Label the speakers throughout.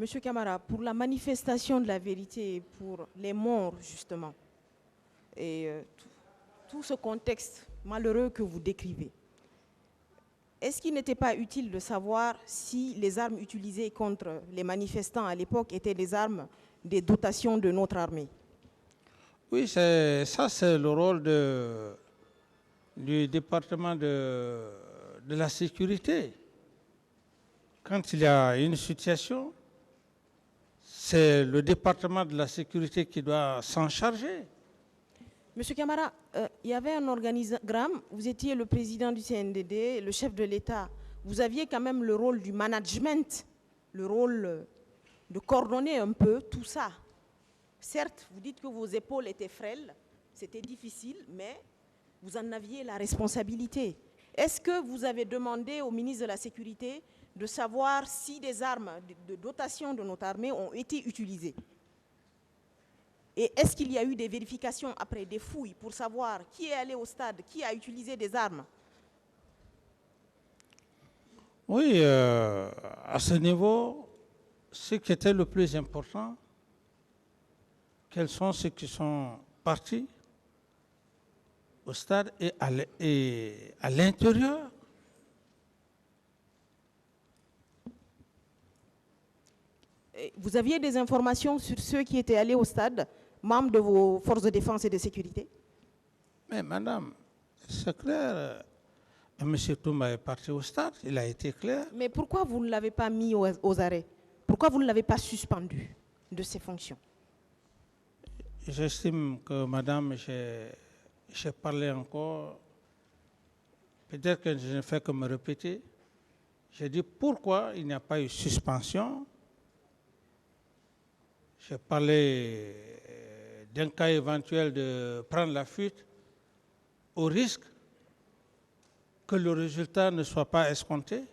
Speaker 1: Monsieur Camara, pour la manifestation de la vérité, pour les morts justement, et tout ce contexte malheureux que vous décrivez, est-ce qu'il n'était pas utile de savoir si les armes utilisées contre les manifestants à l'époque étaient des armes des dotations de notre armée?
Speaker 2: Oui, ça c'est le rôle du département de la sécurité. Quand il y a une situation, c'est le département de la sécurité qui doit s'en charger.
Speaker 1: Monsieur Camara, il y avait un organigramme, vous étiez le président du CNDD, le chef de l'État. Vous aviez quand même le rôle du management, le rôle de coordonner un peu tout ça. Certes, vous dites que vos épaules étaient frêles, c'était difficile, mais vous en aviez la responsabilité. Est-ce que vous avez demandé au ministre de la Sécurité de savoir si des armes de dotation de notre armée ont été utilisées? Et est-ce qu'il y a eu des vérifications après, des fouilles, pour savoir qui est allé au stade, qui a utilisé des armes?
Speaker 2: Oui, à ce niveau, ce qui était le plus important, quels sont ceux qui sont partis au stade et à l'intérieur.
Speaker 1: Vous aviez des informations sur ceux qui étaient allés au stade, membres de vos forces de défense et de sécurité?
Speaker 2: Mais madame, c'est clair, M. Toumba est parti au stade, il a été clair.
Speaker 1: Mais pourquoi vous ne l'avez pas mis aux arrêts? Pourquoi vous ne l'avez pas suspendu de ses fonctions?
Speaker 2: J'estime que madame, j'ai parlé encore, peut-être que je ne fais que me répéter. J'ai dit pourquoi il n'y a pas eu suspension. J'ai parlé d'un cas éventuel de prendre la fuite au risque que le résultat ne soit pas escompté.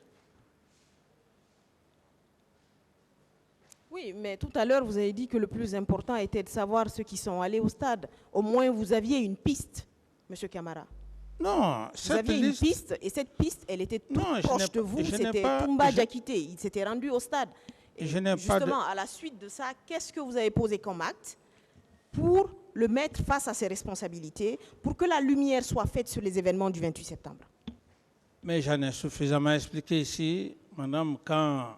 Speaker 1: Oui, mais tout à l'heure, vous avez dit que le plus important était de savoir ceux qui sont allés au stade. Au moins, vous aviez une piste, M. Camara.
Speaker 2: Non,
Speaker 1: vous aviez une piste, et cette piste, elle était toute proche de vous. C'était Toumba Diakité. Il s'était rendu au stade. Et justement, à la suite de ça, qu'est-ce que vous avez posé comme acte pour le mettre face à ses responsabilités, pour que la lumière soit faite sur les événements du 28 septembre?
Speaker 2: Mais j'en ai suffisamment expliqué ici, madame, quand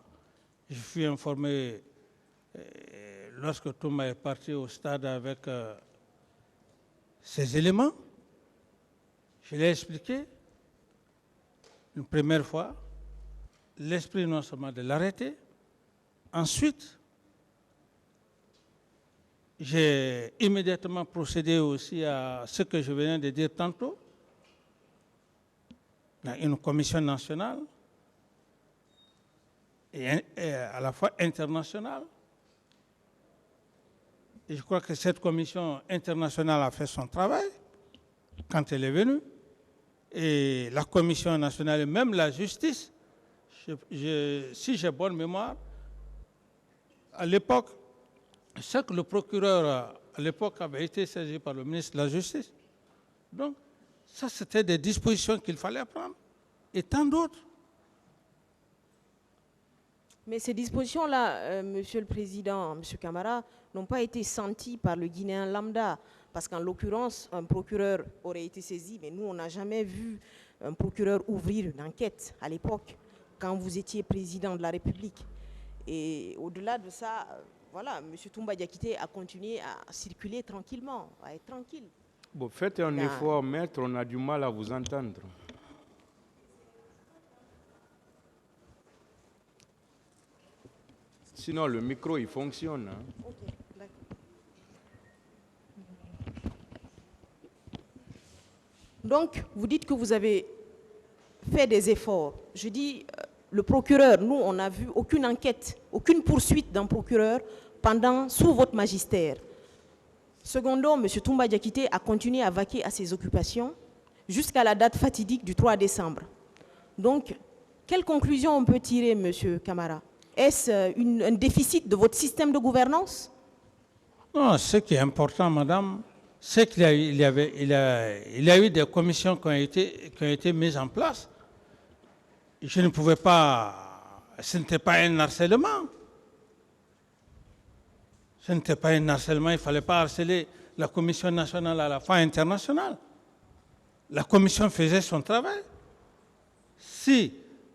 Speaker 2: je fus informé, lorsque Toumba est parti au stade avec ces éléments, je l'ai expliqué une première fois, l'esprit non seulement de l'arrêter. Ensuite, j'ai immédiatement procédé aussi à ce que je venais de dire tantôt, dans une commission nationale et à la fois internationale. Et je crois que cette commission internationale a fait son travail quand elle est venue. Et la commission nationale et même la justice, si j'ai bonne mémoire, à l'époque, c'est que le procureur à l'époque avait été saisi par le ministre de la Justice. Donc, ça c'était des dispositions qu'il fallait prendre. Et tant d'autres.
Speaker 1: Mais ces dispositions-là, Monsieur le Président, Monsieur Camara, n'ont pas été senties par le Guinéen lambda. Parce qu'en l'occurrence, un procureur aurait été saisi, mais nous, on n'a jamais vu un procureur ouvrir une enquête à l'époque, quand vous étiez président de la République. Et au-delà de ça, voilà, M. Toumba Diakité a continué à circuler tranquillement, à être tranquille.
Speaker 3: Bon, faites un effort, maître, on a du mal à vous entendre. Sinon, le micro, il fonctionne. Hein.
Speaker 1: Okay, d'accord. Donc, vous dites que vous avez fait des efforts. Je dis, le procureur, nous, on n'a vu aucune enquête, aucune poursuite d'un procureur sous votre magistère. Secondo, M. Toumba Diakité a continué à vaquer à ses occupations jusqu'à la date fatidique du 3 décembre. Donc, quelle conclusion on peut tirer, M. Camara? Est-ce un déficit de votre système de gouvernance?
Speaker 2: Non, ce qui est important, madame, c'est qu'il y a eu des commissions qui ont été mises en place. Je ne pouvais pas, ce n'était pas un harcèlement. Ce n'était pas un harcèlement, il ne fallait pas harceler la Commission nationale à la fin internationale. La Commission faisait son travail. Si,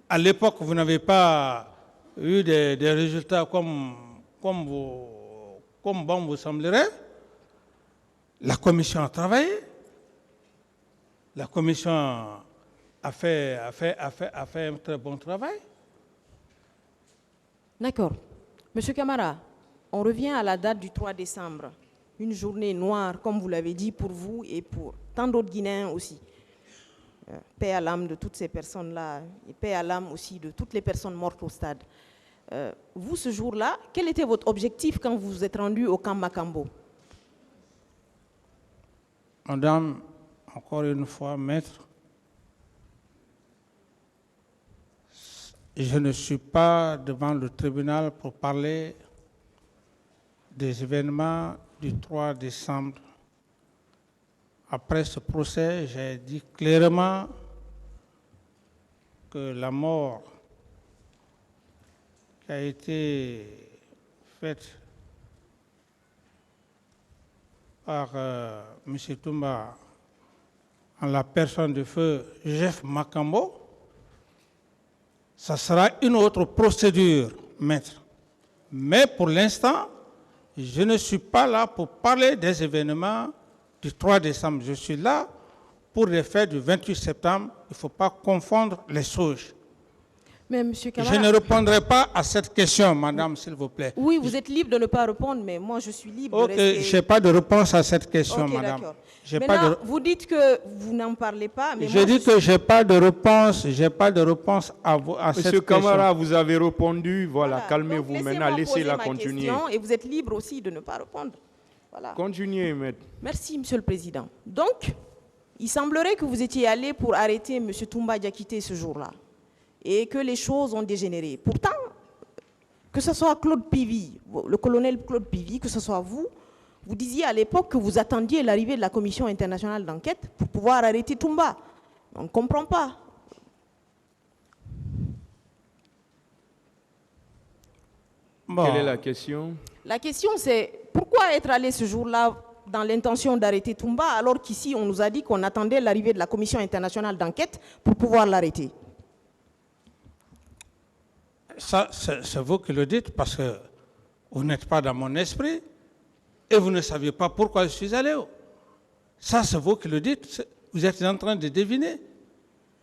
Speaker 2: à l'époque, vous n'avez pas eu des résultats comme bon vous semblerait, la Commission a travaillé. La Commission a fait un très bon travail.
Speaker 1: D'accord. Monsieur Camara, on revient à la date du 3 décembre. Une journée noire, comme vous l'avez dit, pour vous et pour tant d'autres Guinéens aussi. Paix à l'âme de toutes ces personnes-là et paix à l'âme aussi de toutes les personnes mortes au stade. Vous, ce jour-là, quel était votre objectif quand vous vous êtes rendu au camp Makambo?
Speaker 2: Madame, encore une fois, maître, je ne suis pas devant le tribunal pour parler des événements du 3 décembre. Après ce procès, j'ai dit clairement que la mort qui a été faite par M. Toumba en la personne de feu Jeff Makambo, ça sera une autre procédure, maître. Mais pour l'instant, je ne suis pas là pour parler des événements du 3 décembre. Je suis là pour les faits du 28 septembre. Il ne faut pas confondre les choses.
Speaker 1: Mais M. Camara,
Speaker 2: je ne répondrai pas à cette question, madame, s'il vous plaît.
Speaker 1: Oui, vous êtes libre de ne pas répondre, mais moi, je suis libre de rester...
Speaker 2: Je n'ai pas de réponse à cette question,
Speaker 1: okay,
Speaker 2: madame.
Speaker 1: Maintenant, vous dites que vous n'en parlez pas, mais
Speaker 2: je dis que je n'ai pas de réponse, à cette question.
Speaker 3: Monsieur Camara, vous avez répondu, voilà, calmez-vous
Speaker 1: maintenant,
Speaker 3: laissez-la continuer.
Speaker 1: Et vous êtes libre aussi de ne pas répondre. Voilà.
Speaker 3: Continuez, maître.
Speaker 1: Merci, Monsieur le Président. Donc, il semblerait que vous étiez allé pour arrêter M. Toumba Diakité ce jour-là et que les choses ont dégénéré. Pourtant, que ce soit Claude Pivy, le colonel Claude Pivy, que ce soit vous, vous disiez à l'époque que vous attendiez l'arrivée de la Commission internationale d'enquête pour pouvoir arrêter Toumba. On ne comprend pas.
Speaker 3: Bon. Quelle est la question?
Speaker 1: La question, c'est pourquoi être allé ce jour-là dans l'intention d'arrêter Toumba alors qu'ici, on nous a dit qu'on attendait l'arrivée de la Commission internationale d'enquête pour pouvoir l'arrêter?
Speaker 2: Ça, c'est vous qui le dites parce que vous n'êtes pas dans mon esprit et vous ne saviez pas pourquoi je suis allé. Ça, c'est vous qui le dites. Vous êtes en train de deviner.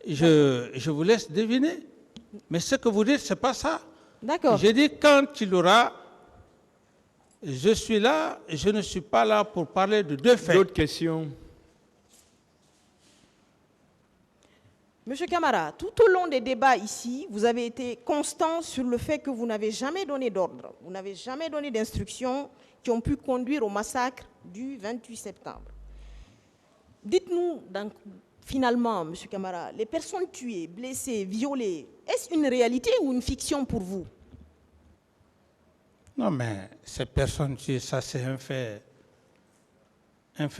Speaker 2: Je vous laisse deviner. Mais ce que vous dites, ce n'est pas ça.
Speaker 1: D'accord.
Speaker 2: J'ai dit quand il aura, je suis là, je ne suis pas là pour parler de deux faits.
Speaker 3: D'autres questions?
Speaker 1: Monsieur Camara, tout au long des débats ici, vous avez été constant sur le fait que vous n'avez jamais donné d'ordre, vous n'avez jamais donné d'instructions qui ont pu conduire au massacre du 28 septembre. Dites-nous, finalement, Monsieur Camara, les personnes tuées, blessées, violées, est-ce une réalité ou une fiction pour vous?
Speaker 2: Non, mais ces personnes tuées, ça c'est un fait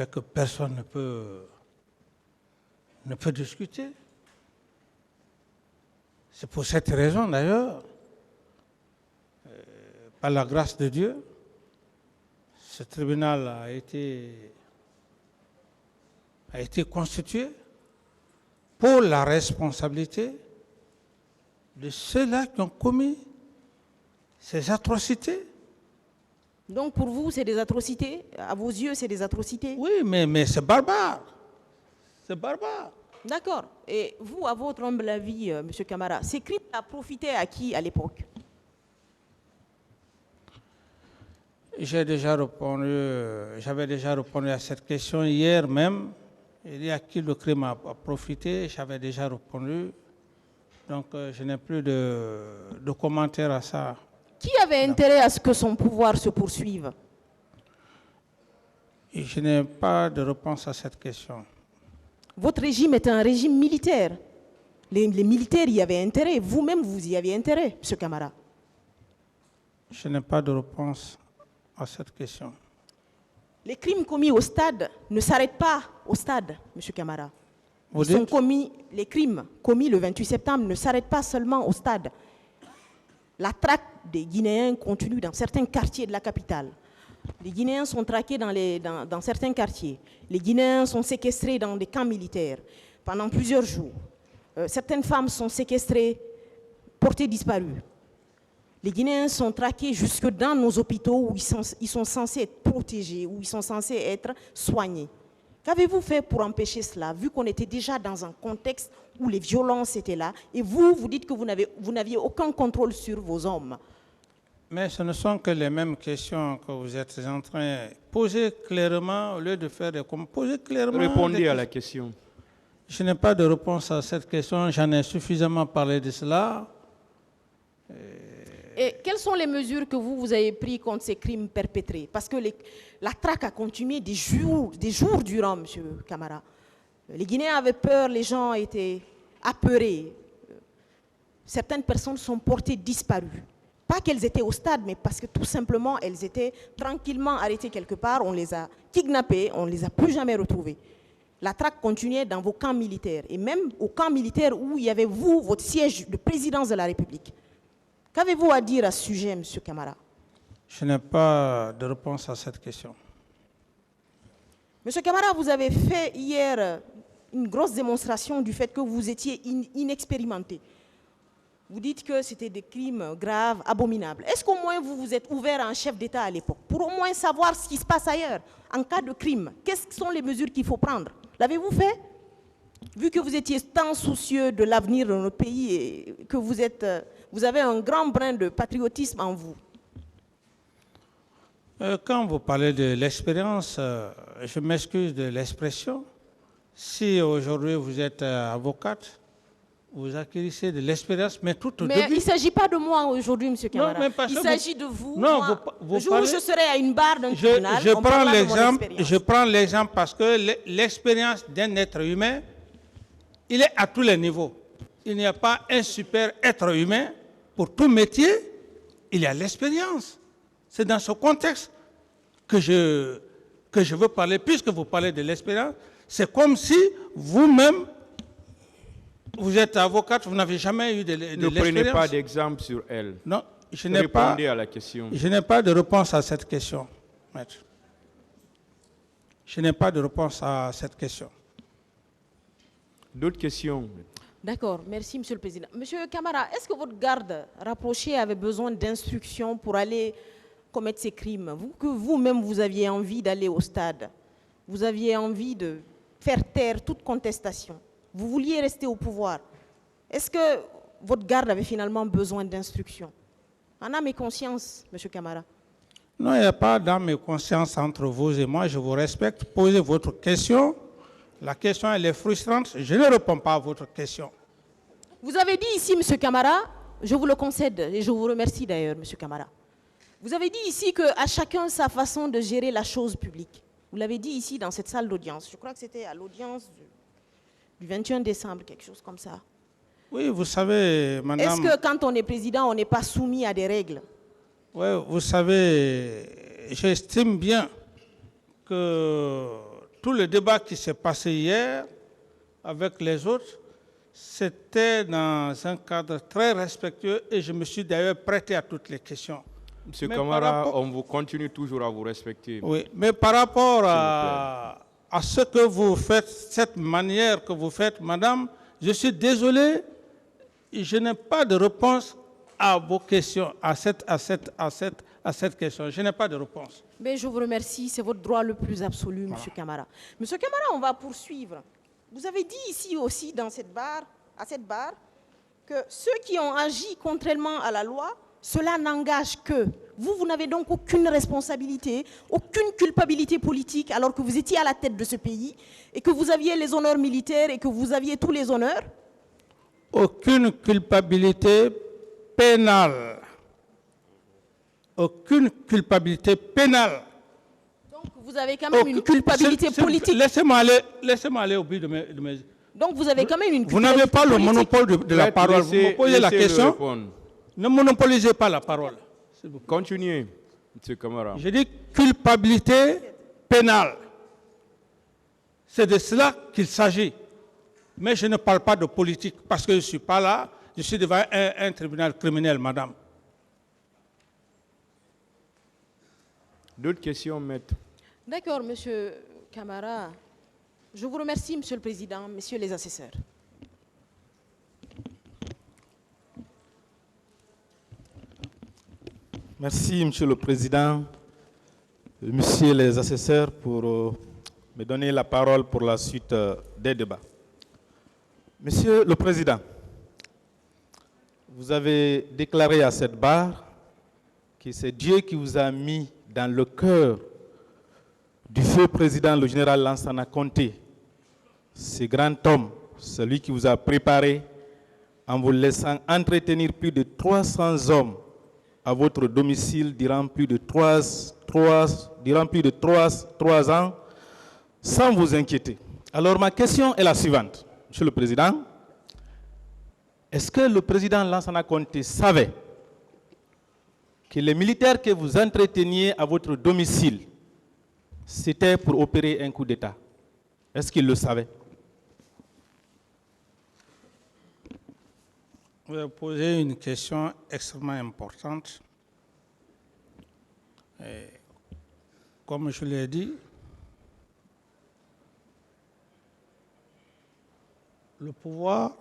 Speaker 2: que personne ne peut discuter. C'est pour cette raison, d'ailleurs, par la grâce de Dieu, ce tribunal a été constitué pour la responsabilité de ceux-là qui ont commis ces atrocités.
Speaker 1: Donc pour vous, c'est des atrocités? À vos yeux, c'est des atrocités?
Speaker 2: Oui, mais c'est barbare. C'est barbare.
Speaker 1: D'accord. Et vous, à votre humble avis, M. Camara, ces crimes ont profité à qui à l'époque?
Speaker 2: J'avais déjà répondu à cette question hier même. Il y a qui le crime a profité, j'avais déjà répondu. Donc je n'ai plus de commentaires à ça.
Speaker 1: Qui avait intérêt à ce que son pouvoir se poursuive?
Speaker 2: Et je n'ai pas de réponse à cette question.
Speaker 1: Votre régime est un régime militaire. Les militaires y avaient intérêt. Vous-même, vous y aviez intérêt, M. Camara.
Speaker 2: Je n'ai pas de réponse à cette question.
Speaker 1: Les crimes commis au stade ne s'arrêtent pas au stade, M. Camara. Les crimes commis le 28 septembre ne s'arrêtent pas seulement au stade. La traque des Guinéens continue dans certains quartiers de la capitale. Les Guinéens sont traqués dans certains quartiers. Les Guinéens sont séquestrés dans des camps militaires pendant plusieurs jours. Certaines femmes sont séquestrées, portées disparues. Les Guinéens sont traqués jusque dans nos hôpitaux où ils sont censés être protégés, où ils sont censés être soignés. Qu'avez-vous fait pour empêcher cela, vu qu'on était déjà dans un contexte où les violences étaient là, et vous dites que vous n'aviez aucun contrôle sur vos hommes?
Speaker 2: Mais ce ne sont que les mêmes questions que vous êtes en train de poser clairement, au lieu de faire des commentaires. Posez clairement.
Speaker 3: Répondez à la question.
Speaker 2: Je n'ai pas de réponse à cette question, j'en ai suffisamment parlé de cela.
Speaker 1: Et quelles sont les mesures que vous avez prises contre ces crimes perpétrés? Parce que la traque a continué des jours durant, M. Camara. Les Guinéens avaient peur, les gens étaient apeurés. Certaines personnes sont portées disparues. Pas qu'elles étaient au stade, mais parce que tout simplement, elles étaient tranquillement arrêtées quelque part, on les a kidnappées, on ne les a plus jamais retrouvées. La traque continuait dans vos camps militaires, et même au camp militaire où il y avait votre siège de présidence de la République. Qu'avez-vous à dire à ce sujet, M. Camara?
Speaker 2: Je n'ai pas de réponse à cette question.
Speaker 1: M. Camara, vous avez fait hier une grosse démonstration du fait que vous étiez inexpérimenté. Vous dites que c'était des crimes graves, abominables. Est-ce qu'au moins vous vous êtes ouvert à un chef d'État à l'époque, pour au moins savoir ce qui se passe ailleurs, en cas de crime? Quelles sont les mesures qu'il faut prendre? L'avez-vous fait? Vu que vous étiez tant soucieux de l'avenir de notre pays et que vous avez un grand brin de patriotisme en vous.
Speaker 2: Quand vous parlez de l'expérience, je m'excuse de l'expression. Si aujourd'hui vous êtes avocate, vous acquérissez de l'expérience, mais tout au début...
Speaker 1: Mais il ne s'agit pas de moi aujourd'hui, M. Camara. Il s'agit de vous.
Speaker 2: Non,
Speaker 1: moi,
Speaker 2: vous
Speaker 1: le jour
Speaker 2: parlez...
Speaker 1: où je serai à une barre d'un tribunal,
Speaker 2: je prends l'exemple parce que l'expérience d'un être humain, il est à tous les niveaux. Il n'y a pas un super être humain. Pour tout métier, il y a l'expérience. C'est dans ce contexte que je veux parler. Puisque vous parlez de l'expérience, c'est comme si vous-même, vous êtes avocate, vous n'avez jamais eu de l'expérience.
Speaker 3: Ne prenez pas d'exemple sur elle.
Speaker 2: Non,
Speaker 3: répondez à la question.
Speaker 2: Je n'ai pas de réponse à cette question, maître. Je n'ai pas de réponse à cette question.
Speaker 3: D'autres questions?
Speaker 1: D'accord, merci Monsieur le Président. Monsieur Camara, est-ce que votre garde rapprochée avait besoin d'instructions pour aller commettre ces crimes? Que vous-même, vous aviez envie d'aller au stade. Vous aviez envie de faire taire toute contestation. Vous vouliez rester au pouvoir. Est-ce que votre garde avait finalement besoin d'instructions? En âme et conscience, Monsieur Camara.
Speaker 2: Non, il n'y a pas d'âme et conscience entre vous et moi. Je vous respecte. Posez votre question. La question, elle est frustrante. Je ne réponds pas à votre question.
Speaker 1: Vous avez dit ici, M. Camara, je vous le concède, et je vous remercie d'ailleurs, M. Camara. Vous avez dit ici qu'à chacun sa façon de gérer la chose publique. Vous l'avez dit ici dans cette salle d'audience. Je crois que c'était à l'audience du 21 décembre, quelque chose comme ça.
Speaker 2: Oui, vous savez, madame...
Speaker 1: Est-ce que quand on est président, on n'est pas soumis à des règles?
Speaker 2: Oui, vous savez, j'estime bien que tout le débat qui s'est passé hier avec les autres, c'était dans un cadre très respectueux et je me suis d'ailleurs prêté à toutes les questions.
Speaker 3: Monsieur Camara, on vous continue toujours à vous respecter.
Speaker 2: Oui, mais par rapport à ce que vous faites, cette manière que vous faites, madame, je suis désolé, je n'ai pas de réponse à vos questions, à cette question. Je n'ai pas de réponse.
Speaker 1: Mais je vous remercie, c'est votre droit le plus absolu, M. Camara. M. Camara, on va poursuivre. Vous avez dit ici aussi, à cette barre, que ceux qui ont agi contrairement à la loi, cela n'engage que. Vous n'avez donc aucune responsabilité, aucune culpabilité politique, alors que vous étiez à la tête de ce pays et que vous aviez les honneurs militaires et que vous aviez tous les honneurs.
Speaker 2: Aucune culpabilité pénale. Aucune culpabilité pénale.
Speaker 1: Donc vous avez quand même une culpabilité politique.
Speaker 2: Laissez-moi aller au but de mes...
Speaker 1: Donc vous avez quand même une culpabilité politique.
Speaker 2: Vous n'avez pas le monopole de la parole. Vous me posez la question. Ne monopolisez pas la parole.
Speaker 3: Continuez, M. Camara.
Speaker 2: Je dis culpabilité pénale. C'est de cela qu'il s'agit. Mais je ne parle pas de politique parce que je ne suis pas là. Je suis devant un tribunal criminel, madame.
Speaker 3: D'autres questions, maître?
Speaker 1: D'accord, Monsieur Camara. Je vous remercie, Monsieur le Président, Messieurs les assesseurs.
Speaker 4: Merci, Monsieur le Président, Messieurs les assesseurs, pour me donner la parole pour la suite des débats. Monsieur le Président, vous avez déclaré à cette barre que c'est Dieu qui vous a mis dans le cœur du feu président, le général Lansana Conté, ce grand homme, celui qui vous a préparé en vous laissant entretenir plus de 300 hommes à votre domicile durant plus de 3 ans, sans vous inquiéter. Alors ma question est la suivante, Monsieur le Président. Est-ce que le président Lansana Conté savait que les militaires que vous entreteniez à votre domicile, c'était pour opérer un coup d'État? Est-ce qu'il le savait?
Speaker 2: Vous avez posé une question extrêmement importante. Et comme je l'ai dit, le pouvoir